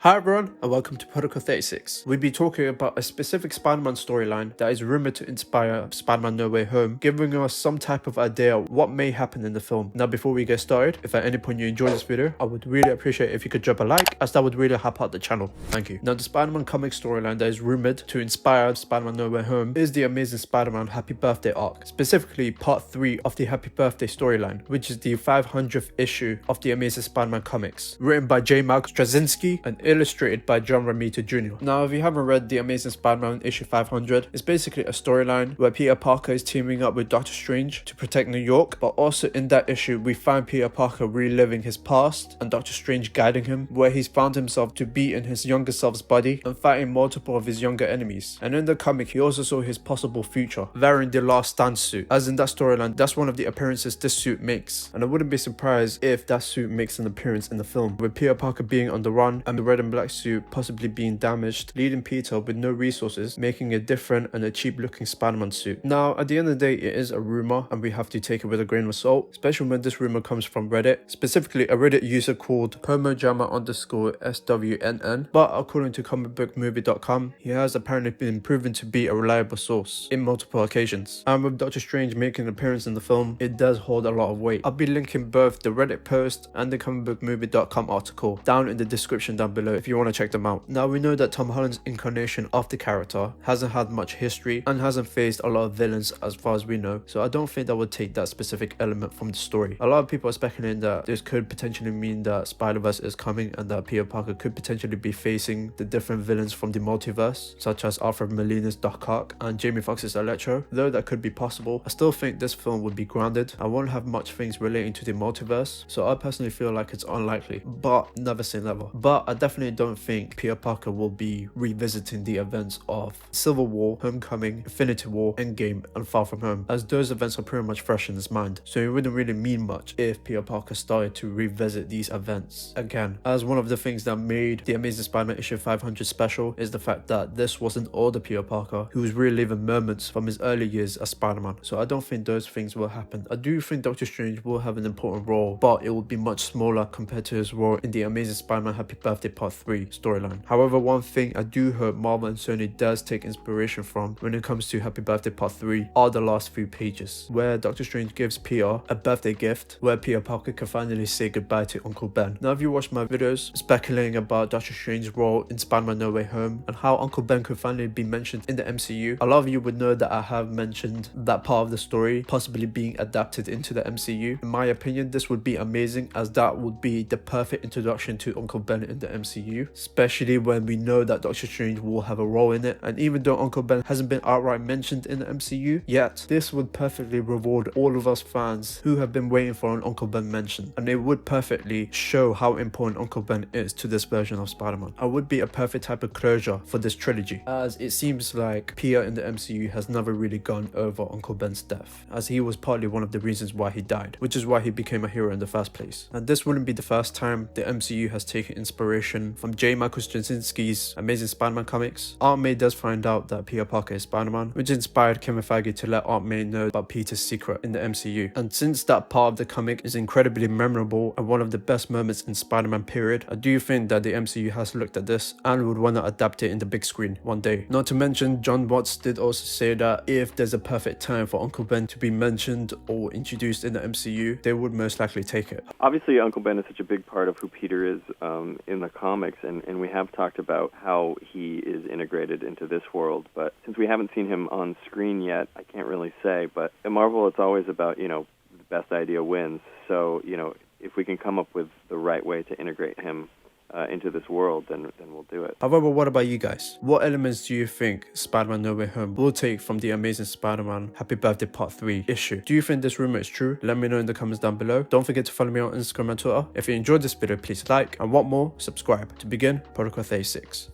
Hi everyone, and welcome to Protocol 36. We'll be talking about a specific Spider-Man storyline that is rumored to inspire Spider-Man No Way Home, giving us some type of idea of what may happen in the film. Now before we get started, if at any point you enjoyed this video, I would really appreciate if you could drop a like, as that would really help out the channel. Thank you. Now the Spider-Man comic storyline that is rumored to inspire Spider-Man No Way Home is the Amazing Spider-Man Happy Birthday arc, specifically part 3 of the Happy Birthday storyline, which is the 500th issue of the Amazing Spider-Man comics, written by J. Michael Straczynski and illustrated by John Romita Jr. Now, if you haven't read The Amazing Spider-Man issue 500, it's basically a storyline where Peter Parker is teaming up with Doctor Strange to protect New York, but also in that issue we find Peter Parker reliving his past and Doctor Strange guiding him, where he's found himself to be in his younger self's body and fighting multiple of his younger enemies. And in the comic he also saw his possible future, wearing the Last Stand suit, as in that storyline that's one of the appearances this suit makes, and I wouldn't be surprised if that suit makes an appearance in the film, with Peter Parker being on the run and the red and black suit possibly being damaged, leaving Peter with no resources, making a different and a cheap looking Spider-Man suit. Now at the end of the day it is a rumor and we have to take it with a grain of salt, especially when this rumor comes from Reddit, specifically a Reddit user called homojama_SWNN, but according to comicbookmovie.com he has apparently been proven to be a reliable source in multiple occasions, and with Doctor Strange making an appearance in the film it does hold a lot of weight. I'll be linking both the Reddit post and the comicbookmovie.com article down in the description down below if you want to check them out. Now we know that Tom Holland's incarnation of the character hasn't had much history and hasn't faced a lot of villains as far as we know, so I don't think that would take that specific element from the story. A lot of people are speculating that this could potentially mean that Spider-Verse is coming and that Peter Parker could potentially be facing the different villains from the multiverse, such as Alfred Molina's Doc Ock and Jamie Foxx's Electro. Though that could be possible, I still think this film would be grounded. I won't have much things relating to the multiverse, so I personally feel like it's unlikely, but never say never. But I definitely don't think Peter Parker will be revisiting the events of Civil War, Homecoming, Infinity War, Endgame, and Far From Home, as those events are pretty much fresh in his mind, so it wouldn't really mean much if Peter Parker started to revisit these events again, as one of the things that made the Amazing Spider-Man issue 500 special is the fact that this was an older Peter Parker who was reliving moments from his early years as Spider-Man, so I don't think those things will happen. I do think Doctor Strange will have an important role, but it will be much smaller compared to his role in the Amazing Spider-Man Happy Birthday Part 3 storyline. However, one thing I do hope Marvel and Sony does take inspiration from when it comes to Happy Birthday Part 3 are the last few pages, where Doctor Strange gives Peter a birthday gift where Peter Parker can finally say goodbye to Uncle Ben. Now if you watch my videos speculating about Doctor Strange's role in Spider-Man No Way Home and how Uncle Ben could finally be mentioned in the MCU, a lot of you would know that I have mentioned that part of the story possibly being adapted into the MCU. In my opinion, this would be amazing, as that would be the perfect introduction to Uncle Ben in the MCU, especially when we know that Doctor Strange will have a role in it. And even though Uncle Ben hasn't been outright mentioned in the MCU yet, this would perfectly reward all of us fans who have been waiting for an Uncle Ben mention, and it would perfectly show how important Uncle Ben is to this version of Spider-Man. It would be a perfect type of closure for this trilogy, as it seems like Peter in the MCU has never really gone over Uncle Ben's death, as he was partly one of the reasons why he died, which is why he became a hero in the first place. And this wouldn't be the first time the MCU has taken inspiration from J. Michael Straczynski's Amazing Spider-Man comics. Aunt May does find out that Peter Parker is Spider-Man, which inspired Kevin Feige to let Aunt May know about Peter's secret in the MCU. And since that part of the comic is incredibly memorable and one of the best moments in Spider-Man period, I do think that the MCU has looked at this and would want to adapt it in the big screen one day. Not to mention, Jon Watts did also say that if there's a perfect time for Uncle Ben to be mentioned or introduced in the MCU, they would most likely take it. Obviously, Uncle Ben is such a big part of who Peter is in the comics, and we have talked about how he is integrated into this world, but since we haven't seen him on screen yet, I can't really say. But in Marvel, it's always about, the best idea wins. So, if we can come up with the right way to integrate him into this world, then we'll do it. However, what about you guys? What elements do you think Spider-Man No Way Home will take from the Amazing Spider-Man Happy Birthday Part 3 issue? Do you think this rumor is true? Let me know in the comments down below. Don't forget to follow me on Instagram and Twitter. If you enjoyed this video, please like, and want more, subscribe. To begin, Protocol 36.